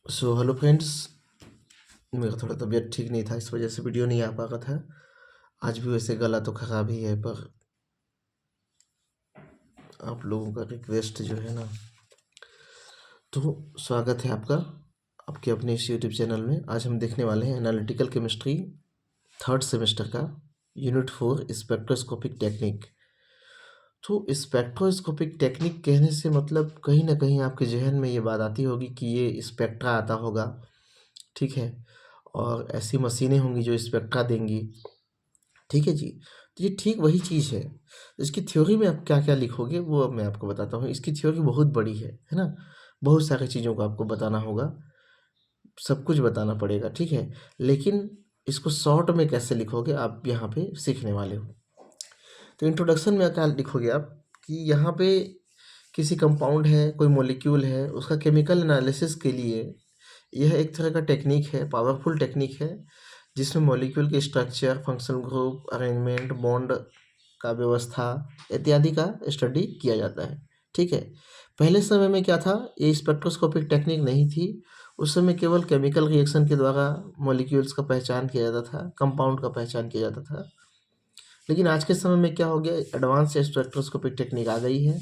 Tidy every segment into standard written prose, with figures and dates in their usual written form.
So hello friends, मेरा थोड़ा तबीयत ठीक नहीं था, इस वजह से वीडियो नहीं आ पा रहा था। आज भी वैसे गला तो ख़राब ही है, पर आप लोगों का रिक्वेस्ट जो है ना, तो स्वागत है आपका आपके अपने इस यूट्यूब चैनल में। आज हम देखने वाले हैं एनालिटिकल केमिस्ट्री थर्ड सेमेस्टर का यूनिट 4 स्पेक्ट्रोस्कोपिक टेक्निक। तो स्पेक्ट्रोस्कोपिक टेक्निक कहने से मतलब कहीं ना कहीं आपके जहन में ये बात आती होगी कि ये स्पेक्ट्रा आता होगा, ठीक है, और ऐसी मशीनें होंगी जो स्पेक्ट्रा देंगी। ठीक है जी। तो ये ठीक वही चीज़ है। इसकी थ्योरी में आप क्या क्या लिखोगे वो अब मैं आपको बताता हूँ। इसकी थ्योरी बहुत बड़ी है ना। बहुत सारी चीज़ों को आपको बताना होगा, सब कुछ बताना पड़ेगा, ठीक है। लेकिन इसको शॉर्ट में कैसे लिखोगे आप यहाँ पे सीखने वाले हो। तो इंट्रोडक्शन में क्या लिखोगे आप कि यहाँ पे किसी कंपाउंड है, कोई मॉलिक्यूल है, उसका केमिकल एनालिसिस के लिए यह एक तरह का टेक्निक है, पावरफुल टेक्निक है, जिसमें मॉलिक्यूल के structure, functional group, arrangement, bond का व्यवस्था इत्यादि का स्टडी किया जाता है, ठीक है। पहले समय में क्या था, ये स्पेक्ट्रोस्कोपिक टेक्निक नहीं थी। उस समय केवल केमिकल रिएक्शन के द्वारा मॉलिक्यूल्स का पहचान किया जाता था, कंपाउंड का पहचान किया जाता था। लेकिन आज के समय में क्या हो गया, एडवांस स्पेक्ट्रोस्कोपिक टेक्निक आ गई है।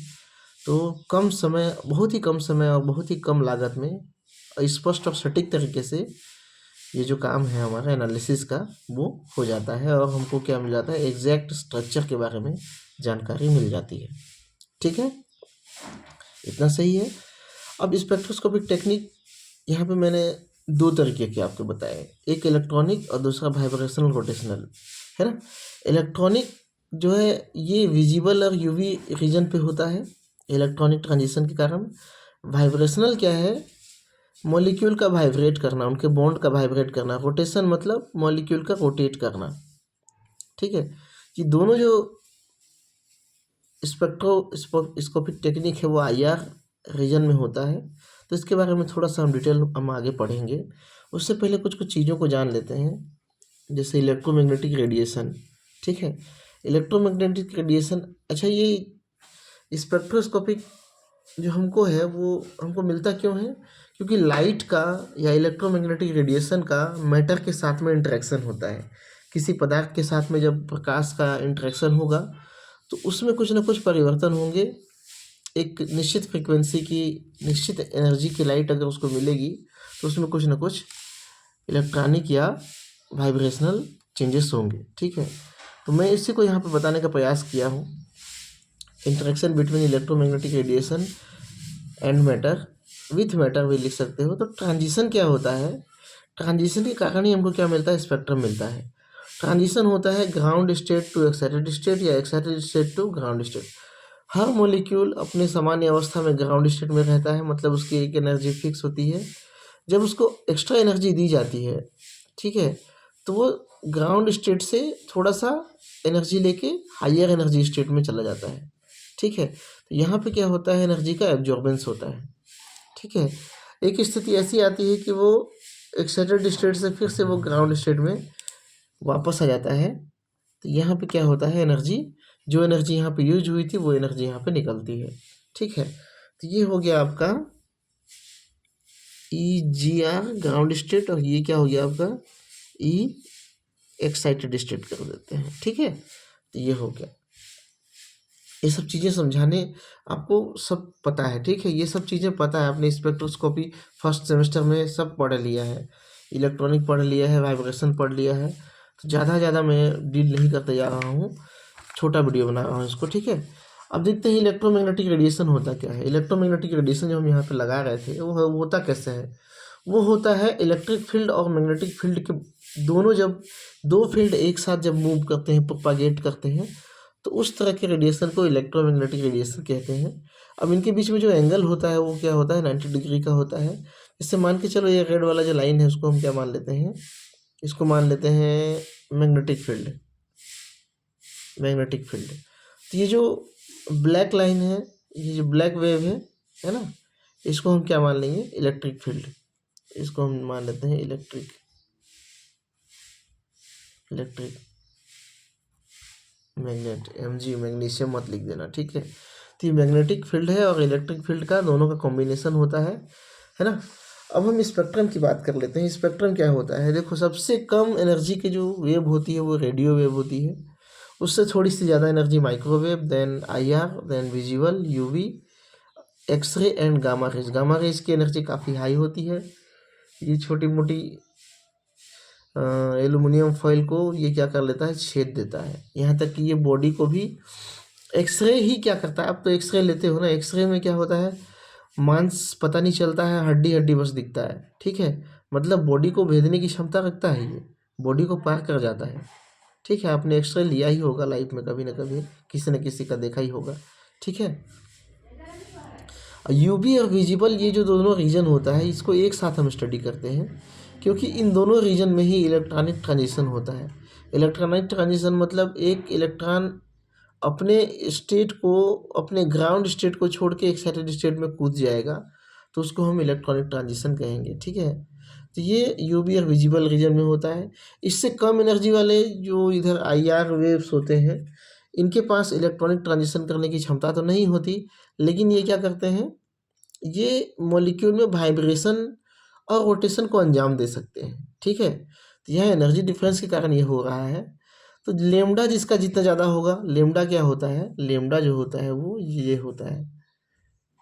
तो कम समय, बहुत ही कम समय और बहुत ही कम लागत में स्पष्ट और सटीक तरीके से ये जो काम है हमारा एनालिसिस का वो हो जाता है, और हमको क्या मिल जाता है, एग्जैक्ट स्ट्रक्चर के बारे में जानकारी मिल जाती है, ठीक है। इतना सही है। अब स्पेक्ट्रोस्कोपिक टेक्निक यहाँ पे मैंने दो तरीके के आपको बताए, एक इलेक्ट्रॉनिक और दूसरा वाइब्रेशनल रोटेशनल, है ना। इलेक्ट्रॉनिक जो है ये विजिबल और यूवी रीजन पे होता है इलेक्ट्रॉनिक ट्रांजिशन के कारण। वाइब्रेशनल क्या है, मॉलिक्यूल का वाइब्रेट करना, उनके बॉन्ड का वाइब्रेट करना। रोटेशन मतलब मॉलिक्यूल का रोटेट करना, ठीक है। ये दोनों जो स्पेक्ट्रोस्कोपिक टेक्निक है वो आईआर रीजन में होता है। तो इसके बारे में थोड़ा सा हम डिटेल हम आगे पढ़ेंगे। उससे पहले कुछ कुछ चीज़ों को जान लेते हैं, जैसे इलेक्ट्रोमैग्नेटिक रेडिएशन, ठीक है। इलेक्ट्रोमैग्नेटिक रेडिएशन, अच्छा, ये स्पेक्ट्रोस्कोपिक जो हमको है वो हमको मिलता क्यों है, क्योंकि लाइट का या इलेक्ट्रोमैग्नेटिक रेडिएशन का मैटर के साथ में इंटरेक्शन होता है। किसी पदार्थ के साथ में जब प्रकाश का इंटरेक्शन होगा तो उसमें कुछ ना कुछ परिवर्तन होंगे। एक निश्चित फ्रिक्वेंसी की, निश्चित एनर्जी की लाइट अगर उसको मिलेगी तो उसमें कुछ ना कुछ इलेक्ट्रॉनिक या वाइब्रेशनल चेंजेस होंगे, ठीक है। तो मैं इसी को यहाँ पे बताने का प्रयास किया हूँ। Interaction between electromagnetic radiation and matter, with matter भी लिख सकते हो। तो ट्रांजिशन क्या होता है, ट्रांजिशन के कारण ही हमको क्या मिलता है, स्पेक्ट्रम मिलता है। ट्रांजिशन होता है ground state to excited state या excited state to ground state. हर मॉलिक्यूल अपने सामान्य अवस्था में ग्राउंड स्टेट में रहता है, मतलब उसकी एक एनर्जी फिक्स होती है। जब उसको एक्स्ट्रा एनर्जी दी जाती है, ठीक है, तो वो ग्राउंड स्टेट से थोड़ा सा एनर्जी लेके हायर एनर्जी स्टेट में चला जाता है, ठीक है। तो यहाँ पे क्या होता है, एनर्जी का एब्जॉर्बेंस होता है, ठीक है। एक स्थिति ऐसी आती है कि वो एक्साइटेड स्टेट से फिर से वो ग्राउंड स्टेट में वापस आ जाता है। तो यहाँ पे क्या होता है, एनर्जी, जो एनर्जी यहाँ पे यूज हुई थी वो एनर्जी यहाँ पे निकलती है, ठीक है। तो ये हो गया आपका ई जी आर ग्राउंड स्टेट, और ये क्या हो गया आपका ई एक्साइटेड स्टेट कर देते हैं, ठीक है। तो ये हो गया। ये सब चीज़ें समझाने आपको सब पता है, ठीक है। ये सब चीज़ें पता है, आपने स्पेक्ट्रोस्कोपी फर्स्ट सेमेस्टर में सब पढ़ लिया है, इलेक्ट्रॉनिक पढ़ लिया है, वाइब्रेशन पढ़ लिया है। तो ज़्यादा मैं डील नहीं करते जा रहा हूँ, छोटा वीडियो बना रहा हूँ इसको, ठीक है। अब देखते हैं इलेक्ट्रोमैग्नेटिक रेडिएशन होता क्या है। इलेक्ट्रोमैग्नेटिक रेडिएशन जो हम यहाँ पे लगा रहे थे वो होता कैसे है, वो होता है इलेक्ट्रिक फील्ड और मैग्नेटिक फील्ड के दोनों, जब दो फील्ड एक साथ जब मूव करते हैं, प्रोपागेट करते हैं, तो उस तरह के रेडिएशन को इलेक्ट्रोमैग्नेटिक रेडिएशन कहते हैं। अब इनके बीच में जो एंगल होता है वो क्या होता है, 90 डिग्री का होता है। इससे मान के चलो ये रेड वाला जो लाइन है उसको हम क्या मान लेते हैं, इसको मान लेते हैं मैग्नेटिक फील्ड, मैग्नेटिक फील्ड। तो ये जो ब्लैक लाइन है, ये जो ब्लैक वेव है ना, इसको हम क्या मान लेंगे, इलेक्ट्रिक फील्ड। इसको हम मान लेते हैं electric, electric magnet, Mg, magnesium मत लिख देना, ठीक है। तो ये मैग्नेटिक फील्ड है और इलेक्ट्रिक फील्ड का दोनों का कॉम्बिनेशन होता है ना। अब हम स्पेक्ट्रम की बात कर लेते हैं। स्पेक्ट्रम क्या होता है? देखो, सबसे कम एनर्जी की जो वेव होती है वो रेडियो वेव होती है। उससे थोड़ी सी ज़्यादा energy microwave, then IR, then visual, UV, x ray and gamma rays. Gamma rays की एनर्जी काफ़ी हाई होती है। ये छोटी मोटी एल्युमिनियम फॉइल को ये क्या कर लेता है? छेद देता है। यहाँ तक कि ये बॉडी को भी, एक्सरे ही क्या करता है? आप तो एक्सरे लेते हो ना, एक्सरे में क्या होता है? मांस पता नहीं चलता है, हड्डी हड्डी बस दिखता है, ठीक है। मतलब बॉडी को भेदने की क्षमता रखता है, ये बॉडी को पार कर जाता है, ठीक है। आपने एक्सरे लिया ही होगा लाइफ में कभी ना कभी, किसी न किसी का देखा ही होगा, ठीक है। UV और विजिबल, ये जो दोनों रीजन होता है, इसको एक साथ हम स्टडी करते हैं, क्योंकि इन दोनों रीजन में ही इलेक्ट्रॉनिक ट्रांजिशन होता है। इलेक्ट्रॉनिक ट्रांजिशन मतलब एक इलेक्ट्रॉन अपने स्टेट को, अपने ग्राउंड स्टेट को छोड़ के एक्साइटेड स्टेट में कूद जाएगा, तो उसको हम इलेक्ट्रॉनिक ट्रांजिशन कहेंगे, ठीक है। तो ये UV और विजिबल रीजन में होता है। इससे कम एनर्जी वाले जो इधर IR वेव्स होते हैं, इनके पास इलेक्ट्रॉनिक ट्रांजिशन करने की क्षमता तो नहीं होती, लेकिन ये क्या करते हैं? ये मॉलिक्यूल में वाइब्रेशन और रोटेशन को अंजाम दे सकते हैं, ठीक है। तो यह एनर्जी डिफरेंस के कारण ये हो रहा है। तो लेमडा जिसका जितना ज़्यादा होगा, लेमडा क्या होता है? लेमडा जो होता है वो ये होता है,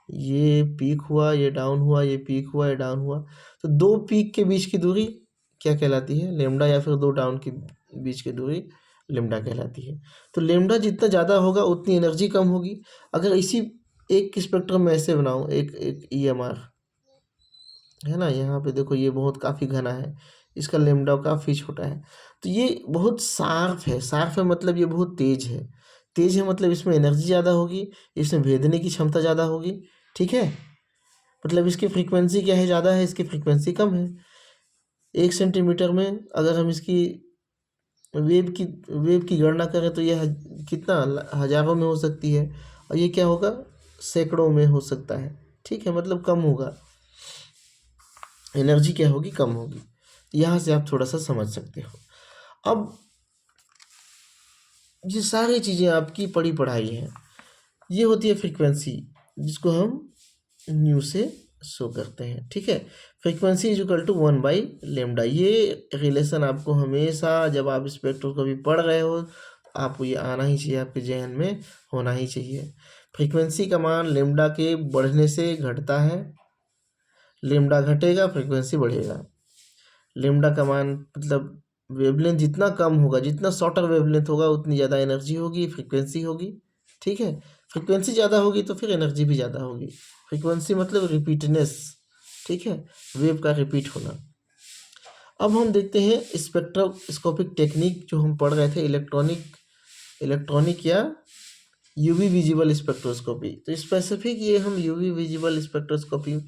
ये पीक हुआ, ये डाउन हुआ, ये पीक हुआ, ये डाउन हुआ। तो दो पीक के बीच की दूरी क्या कहलाती है? लेमडा, या फिर दो डाउन के बीच की दूरी लेमडा कहलाती है। तो लेमडा जितना ज़्यादा होगा उतनी एनर्जी कम होगी। अगर इसी एक स्पेक्ट्रम में ऐसे बनाऊँ, एक एक EMR है ना, यहाँ पे देखो ये बहुत काफ़ी घना है, इसका लेमडा काफ़ी छोटा है। तो ये बहुत शार्प है। शार्प है मतलब ये बहुत तेज़ है। तेज़ है मतलब इसमें एनर्जी ज़्यादा होगी, इसमें भेदने की क्षमता ज़्यादा होगी, ठीक है। मतलब इसकी फ्रीक्वेंसी क्या है? ज़्यादा है, इसकी फ्रीक्वेंसी कम है। 1 सेंटीमीटर में अगर हम इसकी वेव की गणना करें तो यह कितना हज़ारों में हो सकती है, और ये क्या होगा? सैकड़ों में हो सकता है, ठीक है। मतलब कम होगा, एनर्जी क्या होगी? कम होगी। यहाँ से आप थोड़ा सा समझ सकते हो। अब ये सारी चीज़ें आपकी पढ़ी पढ़ाई हैं। ये होती है फ्रीक्वेंसी, जिसको हम न्यू से शो करते हैं, ठीक है। Frequency is equal to 1/λ। ये रिलेशन आपको हमेशा जब आप स्पेक्ट्रोस्कोपी पढ़ रहे हो, आपको ये आना ही चाहिए, आपके जहन में होना ही चाहिए। फ्रीक्वेंसी का मान लेमडा के बढ़ने से घटता है, लेमडा घटेगा फ्रीक्वेंसी बढ़ेगा। लेमडा का मान मतलब वेवलेंथ जितना कम होगा, जितना शॉर्टर वेवलेंथ होगा, उतनी ज़्यादा एनर्जी होगी, फ्रीक्वेंसी होगी, ठीक है। फ्रीक्वेंसी ज़्यादा होगी तो फिर एनर्जी भी ज़्यादा होगी। फ्रीक्वेंसी मतलब रिपीटनेस, ठीक है, वेव का रिपीट होना। अब हम देखते हैं स्पेक्ट्रोस्कोपिक टेक्निक जो हम पढ़ रहे थे, इलेक्ट्रॉनिक या UV विजिबल स्पेक्ट्रोस्कोपी। तो स्पेसिफिक ये हम UV विजिबल स्पेक्ट्रोस्कोपी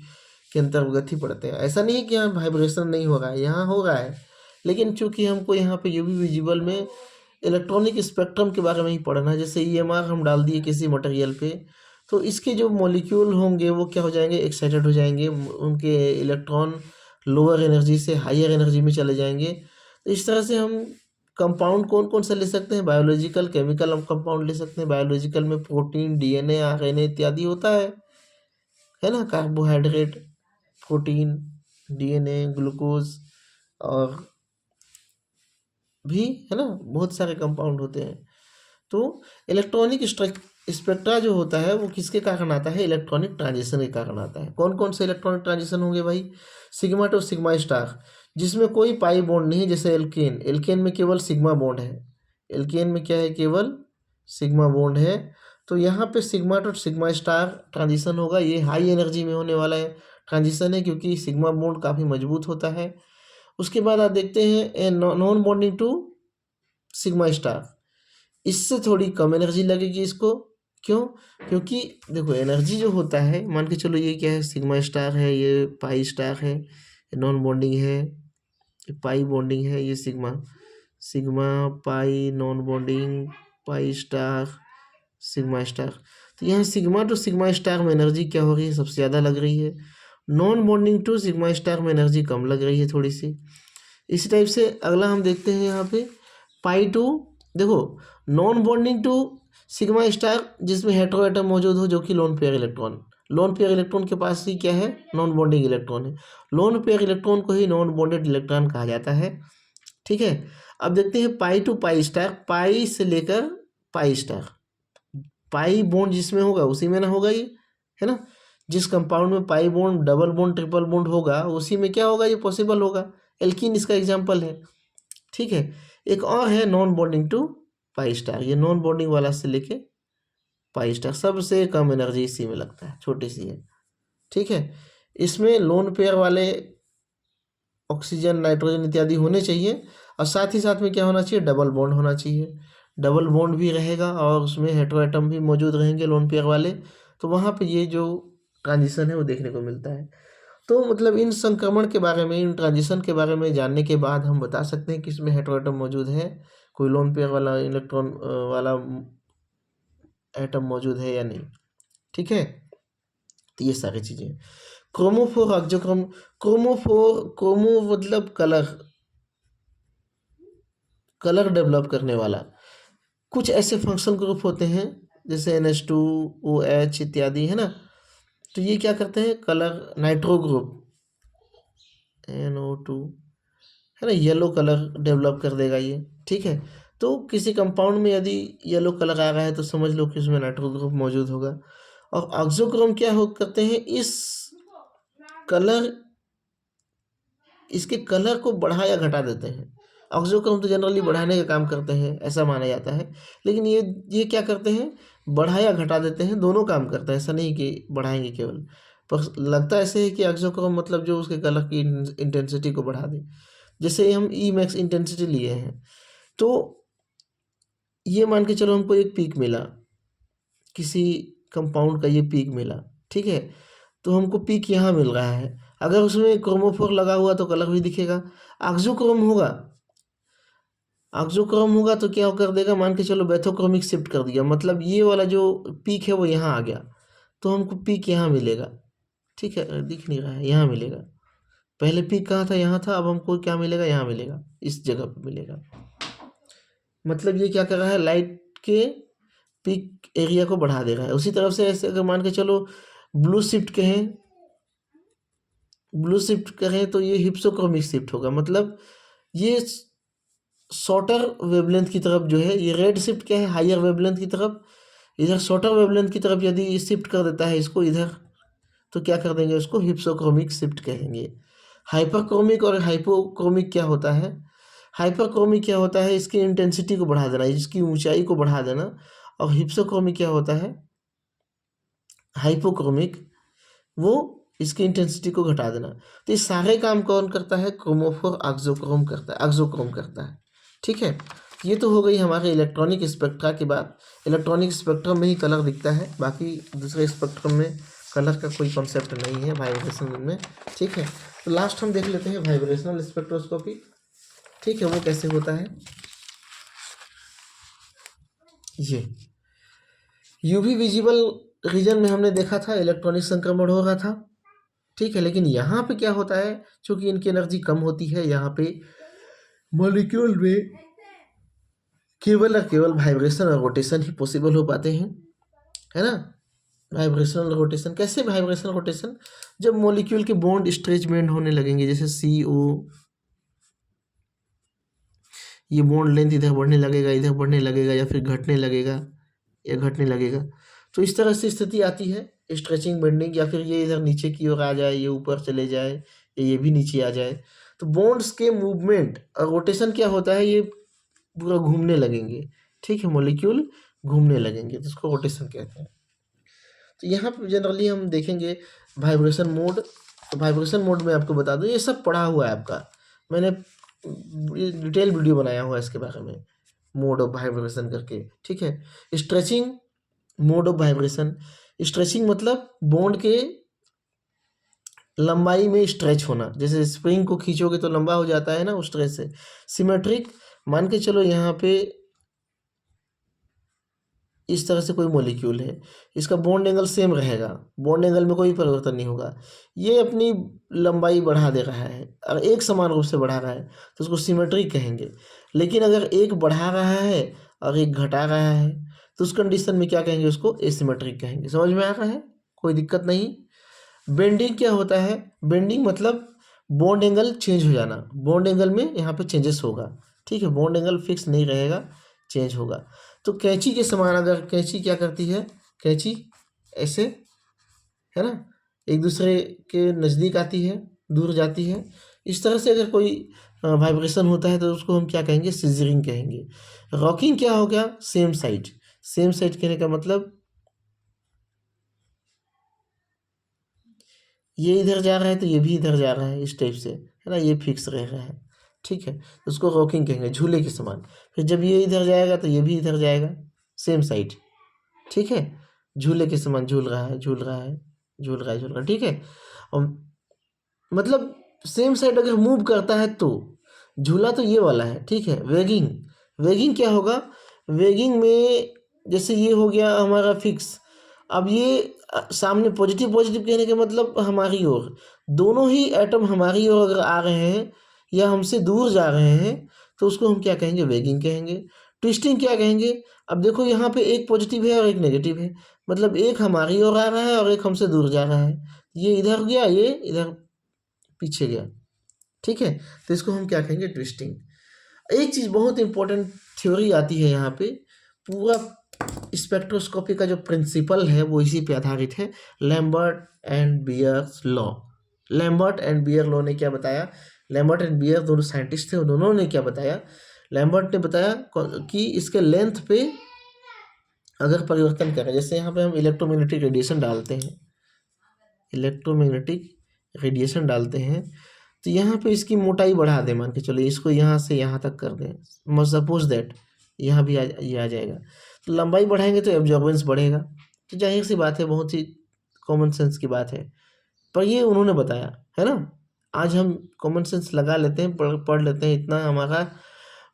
के अंतर्गत ही पढ़ते हैं। ऐसा नहीं है कि यहाँ वाइब्रेशन नहीं हो रहा है, यहाँ हो रहा है, लेकिन चूंकि हमको यहाँ पे UV विजिबल में इलेक्ट्रॉनिक स्पेक्ट्रम के बारे में ही पढ़ना है। जैसे EMR हम डाल दिए किसी मटेरियल पे, तो इसके जो मॉलिक्यूल होंगे वो क्या हो जाएंगे? एक्साइटेड हो जाएंगे, उनके इलेक्ट्रॉन लोअर एनर्जी से हायर एनर्जी में चले जाएंगे। तो इस तरह से हम कंपाउंड कौन कौन सा ले सकते हैं? बायोलॉजिकल, केमिकल हम कंपाउंड ले सकते हैं। बायोलॉजिकल में प्रोटीन, DNA, RNA इत्यादि होता है ना, कार्बोहाइड्रेट, प्रोटीन, DNA, ग्लूकोज और भी, है ना, बहुत सारे कंपाउंड होते हैं। तो इलेक्ट्रॉनिक स्पेक्ट्रा जो होता है वो किसके कारण आता है? इलेक्ट्रॉनिक ट्रांजिशन के कारण आता है। कौन कौन से इलेक्ट्रॉनिक ट्रांजिशन होंगे भाई? सिग्मा टू सिग्मा स्टार, जिसमें कोई पाई बॉन्ड नहीं है। जैसे एल्केन में केवल सिग्मा बॉन्ड है। एल्केन में क्या है? केवल सिग्मा बॉन्ड है। तो यहाँ पे sigma to sigma star transition होगा। ये हाई एनर्जी में होने वाला है ट्रांजिशन है, क्योंकि सिग्मा बॉन्ड काफ़ी मजबूत होता है। उसके बाद आप देखते हैं non bonding to sigma star, इससे थोड़ी कम एनर्जी लगेगी इसको। क्यों? क्योंकि देखो एनर्जी जो होता है, मान के चलो ये क्या है? सिग्मा स्टार है, ये पाई स्टार है, ये नॉन बॉन्डिंग है, ये पाई बॉन्डिंग है, ये sigma, sigma pi non bonding, pi star, sigma star. तो यहाँ सिग्मा टू सिग्मा स्टार में एनर्जी क्या हो रही है? सबसे ज़्यादा लग रही है। Non bonding to sigma star में एनर्जी कम लग रही है थोड़ी सी। इसी टाइप से अगला हम देखते हैं यहाँ पे पाई टू, देखो non bonding to sigma star जिसमें हेटेरो एटम मौजूद हो, जो कि lone pair electron, lone pair electron के पास ही क्या है, नॉन बॉन्डिंग इलेक्ट्रॉन है। लोन पेयर इलेक्ट्रॉन को ही नॉन बॉन्डेड इलेक्ट्रॉन कहा जाता है। ठीक है, अब देखते हैं पाई टू पाई स्टार, पाई से लेकर पाई स्टार। पाई बॉन्ड जिसमें होगा उसी में ना होगा ये, है ना। जिस कंपाउंड में pi bond, double bond, triple bond होगा उसी में क्या होगा, ये पॉसिबल होगा। एल्कीन इसका एग्जाम्पल है। ठीक है, एक और है non bonding to pi star, ये नॉन बॉन्डिंग वाला से लेके पाई स्टार, सबसे कम एनर्जी इसी में लगता है, छोटी सी है। ठीक है, इसमें लोन पेयर वाले ऑक्सीजन, नाइट्रोजन इत्यादि होने चाहिए, और साथ ही साथ में क्या होना चाहिए, डबल बॉन्ड होना चाहिए। डबल बॉन्ड भी रहेगा और उसमें हेटेरोएटम भी मौजूद रहेंगे लोन पेयर वाले, तो वहाँ पे ये जो ट्रांजिशन है वो देखने को मिलता है। तो मतलब इन संक्रमण के बारे में, इन ट्रांजिशन के बारे में जानने के बाद हम बता सकते हैं कि इसमें हेटेरोएटम मौजूद है, कोई लोन पेयर वाला इलेक्ट्रॉन वाला एटम मौजूद है या नहीं। ठीक है, तो ये सारी चीज़ें। क्रोमोफोर ऑक्सोक्रोम, क्रोमो मतलब कलर, कलर डेवलप करने वाला। कुछ ऐसे फंक्शनल ग्रुप होते हैं जैसे NH2OH इत्यादि, है ना। तो ये क्या करते हैं, कलर, नाइट्रो ग्रुप NO2, है ना, येलो कलर डेवलप कर देगा ये। ठीक है, तो किसी कंपाउंड में यदि येलो कलर आ रहा है तो समझ लो कि उसमें नाइट्रो ग्रुप मौजूद होगा। और ऑक्सोक्रोम क्या हो करते हैं, इस कलर, इसके कलर को बढ़ा या घटा देते हैं। ऑक्सोक्रोम तो जनरली बढ़ाने का काम करते हैं ऐसा माना जाता है, लेकिन ये क्या करते हैं, बढ़ा या घटा देते हैं, दोनों काम करते हैं, ऐसा नहीं कि बढ़ाएंगे केवल। पर लगता ऐसे है कि ऑक्सोक्रोम मतलब जो उसके कलर की इंटेंसिटी को बढ़ा दे। जैसे हम ई मैक्स इंटेंसिटी लिए हैं, तो ये मान के चलो हमको एक पीक मिला, किसी कंपाउंड का ये पीक मिला। ठीक है, तो हमको पीक यहाँ मिल रहा है, अगर उसमें क्रोमोफोर लगा हुआ तो कलर भी दिखेगा। ऑक्सोक्रोम होगा, ऑक्सोक्रोम होगा तो क्या कर देगा, मान के चलो बेथोक्रोमिक शिफ्ट कर दिया, मतलब ये वाला जो पीक है वो यहाँ आ गया, तो हमको पीक यहाँ मिलेगा। ठीक है, दिख नहीं रहा है, यहाँ मिलेगा। पहले पीक कहाँ था, यहाँ था, अब हमको क्या मिलेगा, यहाँ मिलेगा, इस जगह पर मिलेगा। मतलब ये क्या कर रहा है, लाइट के पीक एरिया को बढ़ा दे रहा है। उसी तरफ से ऐसे अगर मान के चलो ब्लू शिफ्ट कहें, ब्लू शिफ्ट करें तो ये हिप्सोक्रोमिक शिफ्ट होगा, मतलब ये शॉर्टर वेवलेंथ की तरफ जो है, ये रेड शिफ्ट क्या है, हायर वेवलेंथ की तरफ। इधर शॉर्टर वेवलेंथ की तरफ यदि शिफ्ट कर देता है इसको इधर, तो क्या कर देंगे, उसको हिप्सोक्रोमिक शिफ्ट कहेंगे। हाइपरक्रोमिक और हाइपोक्रोमिक क्या होता है, हाइपरक्रोमिक क्या होता है, इसकी इंटेंसिटी को बढ़ा देना, इसकी ऊंचाई को बढ़ा देना। और हिप्सोक्रोमिक क्या होता है, हाइपोक्रोमिक, वो इसकी इंटेंसिटी को घटा देना। तो ये सारे काम कौन करता है, क्रोमोफोर ऑक्सोक्रोम करता है, ऑक्सोक्रोम करता है। ठीक है, ये तो हो गई हमारे इलेक्ट्रॉनिक स्पेक्ट्रा की बात। इलेक्ट्रॉनिक स्पेक्ट्रम में ही कलर दिखता है, बाकी दूसरे स्पेक्ट्रम में कलर का कोई कॉन्सेप्ट नहीं है वाइब्रेशन में। ठीक है, तो लास्ट हम देख लेते हैं वाइब्रेशनल स्पेक्ट्रोस्कोपी। ठीक है, वो कैसे होता है, ये यूवी विजिबल रीजन में हमने देखा था इलेक्ट्रॉनिक संक्रमण हो रहा था। ठीक है, लेकिन यहाँ पे क्या होता है, चूंकि इनकी एनर्जी कम होती है, यहाँ पे मॉलिक्यूल में केवल और केवल वाइब्रेशन और रोटेशन ही पॉसिबल हो पाते हैं, है ना। वाइब्रेशनल रोटेशन कैसे, वाइब्रेशनल रोटेशन जब मॉलिक्यूल के बॉन्ड स्ट्रेचमेंट होने लगेंगे, जैसे CO, ये बॉन्ड लेंथ इधर बढ़ने लगेगा, इधर बढ़ने लगेगा, या फिर घटने लगेगा, या घटने लगेगा, तो इस तरह से स्थिति आती है स्ट्रेचिंग बेंडिंग, या फिर ये इधर नीचे की ओर आ जाए, ये ऊपर चले जाए, या ये भी नीचे आ जाए। तो बॉन्ड्स के मूवमेंट और रोटेशन क्या होता है, ये पूरा घूमने लगेंगे। ठीक है, मॉलिक्यूल घूमने लगेंगे, तो उसको रोटेशन कहते हैं। तो यहाँ पर जनरली हम देखेंगे वाइब्रेशन मोड। तो वाइब्रेशन मोड में आपको बता दूँ, ये सब पढ़ा हुआ है आपका, मैंने डिटेल वीडियो बनाया हुआ है इसके बारे में, मोड ऑफ वाइब्रेशन करके। ठीक है, stretching mode of vibration, stretching मतलब बॉन्ड के लंबाई में स्ट्रेच होना, जैसे स्प्रिंग को खींचोगे तो लंबा हो जाता है ना, उस तरह से। सिमेट्रिक, मान के चलो यहाँ पे इस तरह से कोई मॉलिक्यूल है, इसका बॉन्ड एंगल सेम रहेगा, बॉन्ड एंगल में कोई परिवर्तन नहीं होगा, ये अपनी लंबाई बढ़ा दे रहा है और एक समान रूप से बढ़ा रहा है, तो उसको सिमेट्रिक कहेंगे। लेकिन अगर एक बढ़ा रहा है और एक घटा रहा है, तो उस कंडीशन में क्या कहेंगे, उसको एसिमेट्रिक कहेंगे। समझ में आ रहा है, कोई दिक्कत नहीं। बेंडिंग क्या होता है? बेंडिंग मतलब बॉन्ड एंगल चेंज हो जाना, बॉन्ड एंगल में यहाँ पे चेंजेस होगा, ठीक है, बॉन्ड एंगल फिक्स नहीं रहेगा, चेंज होगा। तो कैंची के समान, अगर कैंची क्या करती है, कैंची ऐसे, है ना, एक दूसरे के नज़दीक आती है, दूर जाती है, इस तरह से अगर कोई वाइब्रेशन होता है तो उसको हम क्या कहेंगे? सीजरिंग कहेंगे। रॉकिंग क्या हो गया? Same side. सेम साइड कहने का मतलब ये इधर जा रहा है तो ये भी इधर जा रहा है, इस टाइप से, है ना, ये फिक्स रह रहा है, ठीक है, उसको रॉकिंग कहेंगे, झूले के समान। फिर जब ये इधर जाएगा तो ये भी इधर जाएगा, सेम साइड, ठीक है, झूले के समान झूल रहा है, झूल रहा है, झूल रहा है, झूल रहा है, ठीक है। और मतलब सेम साइड अगर मूव करता है तो झूला तो ये वाला है, ठीक है। वेगिंग, वेगिंग क्या होगा? वेगिंग में जैसे ये हो गया हमारा फिक्स, अब ये सामने पॉजिटिव पॉजिटिव कहने का मतलब हमारी ओर, दोनों ही एटम हमारी ओर अगर आ रहे हैं या हमसे दूर जा रहे हैं तो उसको हम क्या कहेंगे? वेगिंग कहेंगे। ट्विस्टिंग क्या कहेंगे? अब देखो यहाँ पे एक पॉजिटिव है और एक नेगेटिव है, मतलब एक हमारी ओर आ रहा है और एक हमसे दूर जा रहा है, ये इधर गया, ये इधर पीछे गया, ठीक है, तो इसको हम क्या कहेंगे? ट्विस्टिंग। एक चीज़ बहुत इंपॉर्टेंट थ्योरी आती है यहाँ पे, पूरा स्पेक्ट्रोस्कोपी का जो प्रिंसिपल है वो इसी पे आधारित है, Lambert and Beer's law. Lambert and Beer law ने क्या बताया? लैम्बर्ट एंड बियर दोनों साइंटिस्ट थे, उन्होंने ने क्या बताया? लैम्बर्ट ने बताया कि इसके लेंथ पे अगर परिवर्तन करें, जैसे यहाँ पे हम इलेक्ट्रोमैग्नेटिक रेडिएशन डालते हैं, इलेक्ट्रोमैग्नेटिक रेडिएशन डालते हैं, तो यहाँ पे इसकी मोटाई बढ़ा दें, मान के चलो इसको यहाँ से यहाँ तक कर दें, सपोज दैट यहाँ भी ये आ जाएगा, तो लंबाई बढ़ाएंगे तो एब्जॉर्बेंस बढ़ेगा, तो जाहिर सी बात है, बहुत ही कॉमन सेंस की बात है, पर ये उन्होंने बताया, है ना। आज हम कॉमन सेंस लगा लेते हैं, पढ़ लेते हैं, इतना हमारा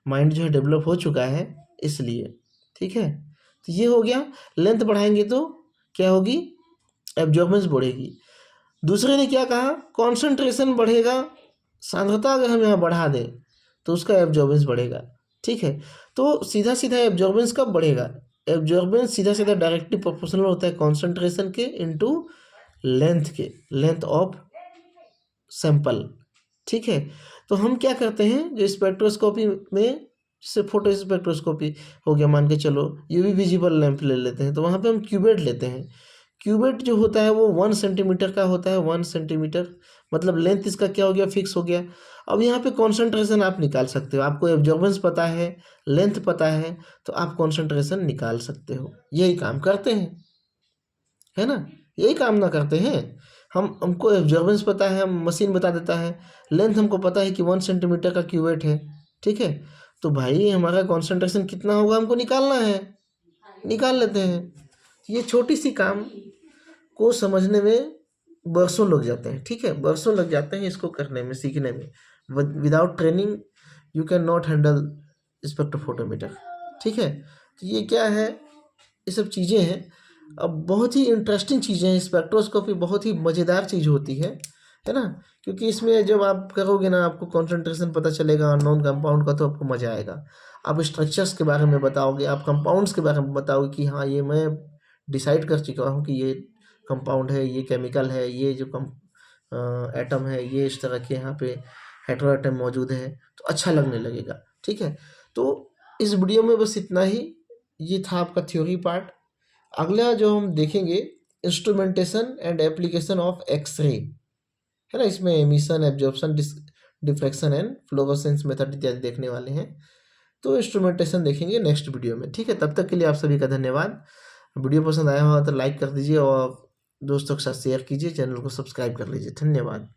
माइंड जो है डेवलप हो चुका है, इसलिए, ठीक है। तो ये हो गया, लेंथ बढ़ाएंगे तो क्या होगी? एब्जॉर्बेंस बढ़ेगी। दूसरे ने क्या कहा? कॉन्सेंट्रेशन बढ़ेगा, सांद्रता अगर हम यहाँ बढ़ा दें तो उसका एब्जॉर्बेंस बढ़ेगा, ठीक है। तो सीधा सीधा एब्जॉर्बेंस कब बढ़ेगा? एब्जॉर्बेंस सीधा सीधा डायरेक्टली प्रोपोर्शनल होता है कॉन्सेंट्रेशन के इनटू लेंथ के, लेंथ ऑफ सैंपल, ठीक है। तो हम क्या करते हैं, जो स्पेक्ट्रोस्कोपी में, जैसे फोटो स्पेक्ट्रोस्कोपी हो गया, मान के चलो यूवी विजिबल लैंप ले लेते हैं, तो वहाँ पे हम क्यूबेट लेते हैं। क्यूबेट जो होता है वो 1 सेंटीमीटर का होता है, 1 सेंटीमीटर, मतलब लेंथ इसका क्या हो गया? फिक्स हो गया। अब यहाँ पे कॉन्सेंट्रेशन आप निकाल सकते हो, आपको एब्जॉर्बेंस पता है, लेंथ पता है, तो आप कॉन्सेंट्रेशन निकाल सकते हो। यही काम करते हैं, है ना, यही काम ना करते हैं हमको एब्जॉर्बेंस पता है, हम मशीन बता देता है, लेंथ हमको पता है कि 1 सेंटीमीटर का क्यूबेट है, ठीक है, तो भाई हमारा कॉन्सेंट्रेशन कितना होगा हमको निकालना है, निकाल लेते हैं। ये छोटी सी काम को समझने में बरसों लग जाते हैं, ठीक है, बरसों लग जाते हैं इसको करने में, सीखने में। Without training you can not handle spectrophotometer, ठीक है। तो ये क्या है? ये सब चीज़ें हैं। अब बहुत ही इंटरेस्टिंग चीज़ें हैं, स्पेक्ट्रोस्कोपी बहुत ही मज़ेदार चीज़ होती है ना, क्योंकि इसमें जब आप करोगे ना, आपको कॉन्सेंट्रेशन पता चलेगा अननोन कंपाउंड का, तो आपको मज़ा आएगा। आप स्ट्रक्चर्स के बारे में बताओगे, आप कंपाउंड्स के बारे में बताओगे कि हाँ, ये मैं डिसाइड कर चुका हूँ कि ये कंपाउंड है, ये केमिकल है, ये जो एटम है, ये इस तरह के यहाँ पे हेटेरो एटम मौजूद है, तो अच्छा लगने लगेगा, ठीक है। तो इस वीडियो में बस इतना ही, ये था आपका थ्योरी पार्ट। अगला जो हम देखेंगे, instrumentation and application of x ray, है ना, इसमें emission, absorption, diffraction and fluorescence method इत्यादि देखने वाले हैं। तो इंस्ट्रूमेंटेशन देखेंगे नेक्स्ट वीडियो में, ठीक है। तब तक के लिए आप सभी का धन्यवाद। वीडियो पसंद आया हो तो लाइक कर दीजिए और दोस्तों के साथ शेयर कीजिए, चैनल को सब्सक्राइब कर लीजिए। धन्यवाद।